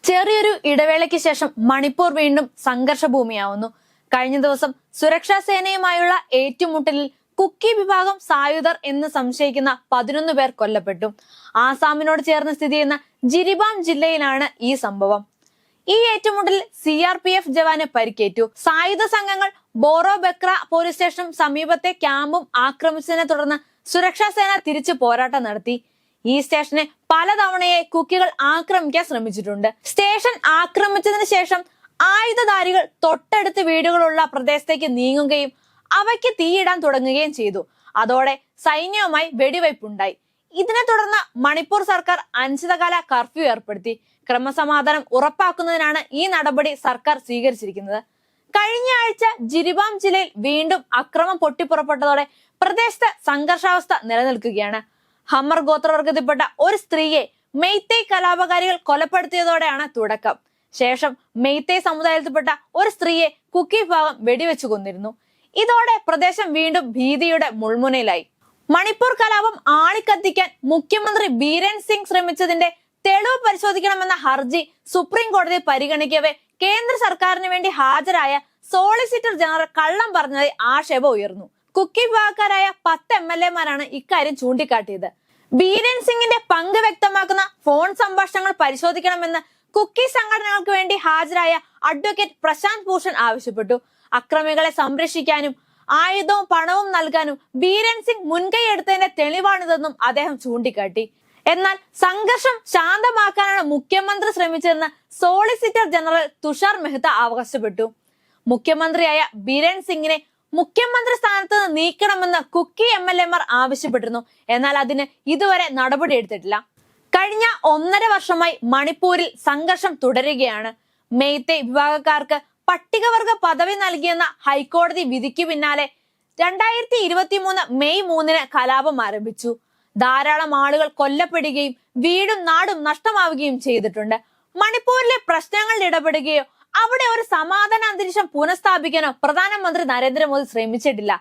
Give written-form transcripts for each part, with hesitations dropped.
ചെറിയൊരു ഇടവേളയ്ക്ക് ശേഷം മണിപ്പൂർ വീണ്ടും സംഘർഷഭൂമിയാവുന്നു. കഴിഞ്ഞ ദിവസം സുരക്ഷാ സേനയുമായുള്ള ഏറ്റുമുട്ടലിൽ കുക്കി വിഭാഗം സായുധർ എന്ന് സംശയിക്കുന്ന 11 പേർ കൊല്ലപ്പെട്ടു. ആസാമിനോട് ചേർന്ന് സ്ഥിതി ചെയ്യുന്ന ജിരിബാം ജില്ലയിലാണ് ഈ സംഭവം. ഈ ഏറ്റുമുട്ടലിൽ CRPF ജവാന് പരിക്കേറ്റു. സായുധ സംഘങ്ങൾ ബോറോ ബക്ര പോലീസ് സ്റ്റേഷനും സമീപത്തെ ക്യാമ്പും ആക്രമിച്ചതിനെ തുടർന്ന് സുരക്ഷാ സേന തിരിച്ചു പോരാട്ടം നടത്തി. ഈ സ്റ്റേഷനെ പലതവണയായി കുക്കികൾ ആക്രമിക്കാൻ ശ്രമിച്ചിട്ടുണ്ട്. സ്റ്റേഷൻ ആക്രമിച്ചതിന് ശേഷം ആയുധധാരികൾ തൊട്ടടുത്ത് വീടുകളുള്ള പ്രദേശത്തേക്ക് നീങ്ങുകയും അവയ്ക്ക് തീയിടാൻ തുടങ്ങുകയും ചെയ്തു. അതോടെ സൈന്യവുമായി വെടിവയ്പുണ്ടായി. ഇതിനെ തുടർന്ന് മണിപ്പൂർ സർക്കാർ അനിശ്ചിതകാല കർഫ്യൂ ഏർപ്പെടുത്തി. ക്രമസമാധാനം ഉറപ്പാക്കുന്നതിനാണ് ഈ നടപടി സർക്കാർ സ്വീകരിച്ചിരിക്കുന്നത്. കഴിഞ്ഞ ആഴ്ച ജിരിബാം ജില്ലയിൽ വീണ്ടും അക്രമം പൊട്ടിപ്പുറപ്പെട്ടതോടെ പ്രദേശത്ത് സംഘർഷാവസ്ഥ നിലനിൽക്കുകയാണ്. ഹമ്മർ ഗോത്രവർഗത്തിൽപ്പെട്ട ഒരു സ്ത്രീയെ മെയ്തേയ് കലാപകാരികൾ കൊലപ്പെടുത്തിയതോടെയാണ് തുടക്കം. ശേഷം മെയ്തേയ് സമുദായത്തിൽപ്പെട്ട ഒരു സ്ത്രീയെ കുക്കി വിഭാഗം വെടിവെച്ചു കൊന്നിരുന്നു. ഇതോടെ പ്രദേശം വീണ്ടും ഭീതിയുടെ മുൾമുനയിലായി. മണിപ്പൂർ കലാപം ആളിക്കത്തിക്കാൻ മുഖ്യമന്ത്രി ബീരൻ സിംഗ് ശ്രമിച്ചതിന്റെ തെളിവ് പരിശോധിക്കണമെന്ന ഹർജി സുപ്രീം കോടതി പരിഗണിക്കവേ കേന്ദ്ര സർക്കാരിന് വേണ്ടി ഹാജരായ സോളിസിറ്റർ ജനറൽ കള്ളം പറഞ്ഞതായി ആക്ഷേപം ഉയർന്നു. കുക്കി വിഭാഗക്കാരായ 10 MLA-മാരാണ് ഇക്കാര്യം ചൂണ്ടിക്കാട്ടിയത്. ബീരൻ സിംഗിന്റെ പങ്ക് വ്യക്തമാക്കുന്ന ഫോൺ സംഭാഷണങ്ങൾ പരിശോധിക്കണമെന്ന് കുക്കി സംഘടനകൾക്ക് വേണ്ടി ഹാജരായ അഡ്വക്കേറ്റ് പ്രശാന്ത് ഭൂഷൺ ആവശ്യപ്പെട്ടു. അക്രമികളെ സംരക്ഷിക്കാനും ആയുധവും പണവും നൽകാനും ബീരൻ സിംഗ് മുൻകൈയെടുത്തതിന്റെ തെളിവാണിതെന്നും അദ്ദേഹം ചൂണ്ടിക്കാട്ടി. എന്നാൽ സംഘർഷം ശാന്തമാക്കാനാണ് മുഖ്യമന്ത്രി ശ്രമിച്ചതെന്ന് സോളിസിറ്റർ ജനറൽ തുഷാർ മെഹ്ത അവകാശപ്പെട്ടു. മുഖ്യമന്ത്രിയായ ബീരൻ സിംഗിനെ മുഖ്യമന്ത്രി സ്ഥാനത്ത് നിന്ന് നീക്കണമെന്ന് കുക്കി MLA-മാർ ആവശ്യപ്പെട്ടിരുന്നു. എന്നാൽ അതിന് ഇതുവരെ നടപടിയെടുത്തിട്ടില്ല. കഴിഞ്ഞ 1.5 വർഷമായി മണിപ്പൂരിൽ സംഘർഷം തുടരുകയാണ്. മെയ്തേയ് വിഭാഗക്കാർക്ക് പട്ടികവർഗ പദവി നൽകിയെന്ന ഹൈക്കോടതി വിധിക്ക് പിന്നാലെ 2023 മെയ് 3-ന് കലാപം ആരംഭിച്ചു. ധാരാളം ആളുകൾ കൊല്ലപ്പെടുകയും വീടും നാടും നഷ്ടമാവുകയും ചെയ്തിട്ടുണ്ട്. മണിപ്പൂരിലെ പ്രശ്നങ്ങളിൽ ഇടപെടുകയോ അവിടെ ഒരു സമാധാന അന്തരീക്ഷം പുനഃസ്ഥാപിക്കാനോ പ്രധാനമന്ത്രി നരേന്ദ്രമോദി ശ്രമിച്ചിട്ടില്ല.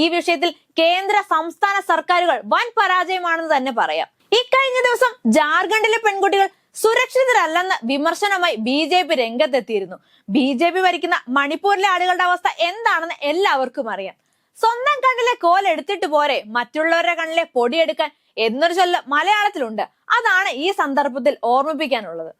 ഈ വിഷയത്തിൽ കേന്ദ്ര സംസ്ഥാന സർക്കാരുകൾ വൻ പരാജയമാണെന്ന് തന്നെ പറയാം. ഇക്കഴിഞ്ഞ ദിവസം ജാർഖണ്ഡിലെ പെൺകുട്ടികൾ സുരക്ഷിതരല്ലെന്ന വിമർശനവുമായി BJP രംഗത്തെത്തിയിരുന്നു. BJP ഭരിക്കുന്ന മണിപ്പൂരിലെ ആളുകളുടെ അവസ്ഥ എന്താണെന്ന് എല്ലാവർക്കും അറിയാം. സ്വന്തം കണ്ണിലെ കോലെടുത്തിട്ട് പോരെ മറ്റുള്ളവരുടെ കണ്ണിലെ പൊടിയെടുക്കാൻ എന്നൊരു ചൊല്ല് മലയാളത്തിലുണ്ട്. അതാണ് ഈ സന്ദർഭത്തിൽ ഓർമ്മിപ്പിക്കാനുള്ളത്.